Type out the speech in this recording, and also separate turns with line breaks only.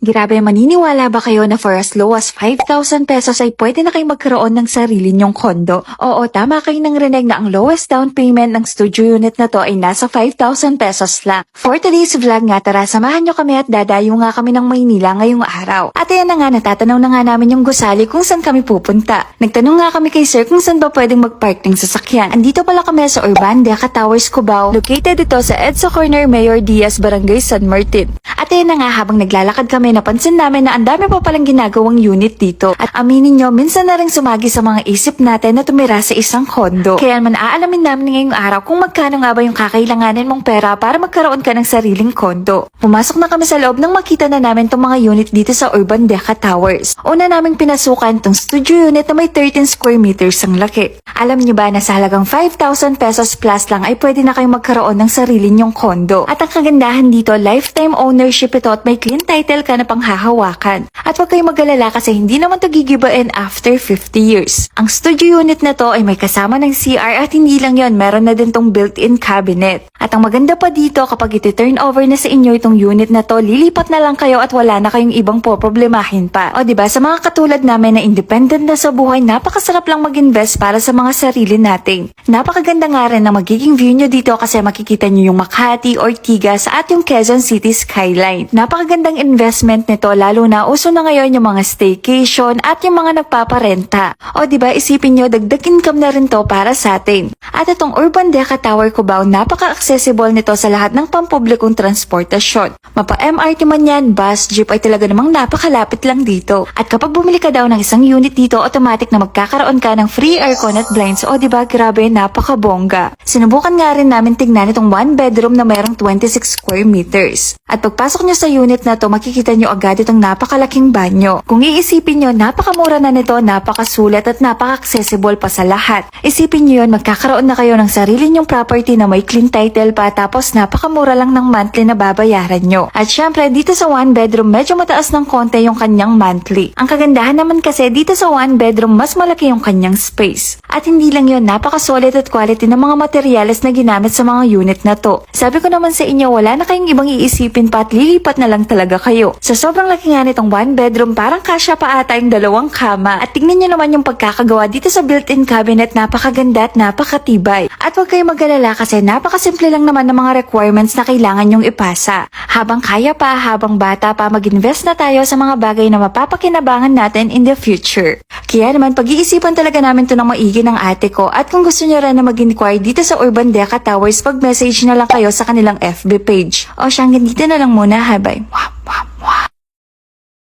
Grabe, maniniwala ba kayo na for as low as 5,000 pesos ay pwede na kayo magkaroon ng sarili nyong kondo? Oo, tama kayo nang rinig na ang lowest down payment ng studio unit na to ay nasa 5,000 pesos lang. For today's vlog nga, tara samahan nyo kami at dadayo nga kami ng Maynila ngayong araw. At ayan na nga, natatanaw na nga namin yung gusali kung saan kami pupunta. Nagtanong nga kami kay sir kung saan ba pwedeng magpark ng sasakyan. Andito pala kami sa Urban Deca Towers, Cubao. Located ito sa EDSA Corner, Mayor Diaz, Barangay San Martin. At ayan na nga, habang naglalakad kami, napansin namin na ang dami pa palang ginagawang unit dito. At aminin nyo, minsan na rin sumagi sa mga isip natin na tumira sa isang kondo. Kaya man aalamin namin ngayong araw kung magkano nga ba yung kakailanganin mong pera para magkaroon ka ng sariling kondo. Pumasok na kami sa loob nang makita na namin tong mga unit dito sa Urban Deca Towers. Una naming pinasukan tong studio unit na may 13 square meters ang laki. Alam nyo ba na sa halagang 5,000 pesos plus lang ay pwede na kayong magkaroon ng sarili nyong kondo. At ang kagandahan dito, lifetime ownership ito at may clean title ka na panghahawakan. At huwag kayong mag-alala kasi hindi naman ito gigibain after 50 years. Ang studio unit na to ay may kasama ng CR at hindi lang yon, meron na din tong built-in cabinet. At ang maganda pa dito, kapag iti-turn over na sa inyo itong unit na to, lilipat na lang kayo at wala na kayong ibang poproblemahin pa. O diba, sa mga katulad namin na independent na sa buhay, napakasarap lang mag-invest para sa mga sarili nating. Napakaganda nga rin na magiging view nyo dito kasi makikita nyo yung Makati, Ortigas at yung Quezon City skyline. Napakagandang investment nito, lalo na uso na ngayon yung mga staycation at yung mga nagpaparenta. O diba, isipin nyo, dagdag income na rin to para sa atin. At itong Urban Deca Tower Cubao, napaka-accessible nito sa lahat ng pampublikong transportasyon. Mapa-MRT man yan, bus, jeep ay talaga namang napakalapit lang dito. At kapag bumili ka daw ng isang unit dito, automatic na magkakaroon ka ng free aircon at blinds. O diba, grabe, napakabongga. Sinubukan nga rin namin tignan itong one bedroom na mayroong 26 square meters. At pagpasok nyo sa unit na to, makikita nyo agad itong napakalaking banyo. Kung iisipin nyo, napakamura na nito, napakasulat at napaka-accessible pa sa lahat. Isipin nyo yun, magkakaroon na kayo ng sarili nyong property na may clean title pa, tapos napakamura lang ng monthly na babayaran nyo. At syempre, dito sa one bedroom, medyo mataas ng konti yung kanyang monthly. Ang kagandahan naman kasi, dito sa one bedroom, mas malaki yung kanyang space. At hindi lang yun, napaka-solid at quality ng mga materyales na ginamit sa mga unit na to. Sabi ko naman sa inyo, wala na kayong ibang iisipin pa at lilipat na lang talaga kayo. Sa sobrang laki nga nitong one bedroom, parang kasya pa ata yung dalawang kama. At tingnan nyo naman yung pagkakagawa dito sa built-in cabinet, napakaganda at napakatibay. At huwag kayong mag-alala kasi napakasimple lang naman ng mga requirements na kailangan nyong ipasa. Habang kaya pa, habang bata pa, mag-invest na tayo sa mga bagay na mapapakinabangan natin in the future. Kaya naman, pag-iisipan talaga namin to ng maigi ng ate ko. At kung gusto nyo rin na mag-inquire dito sa Urban Deca Towers, pag-message na lang kayo sa kanilang FB page. O siyang, dito na lang muna, ha, bye.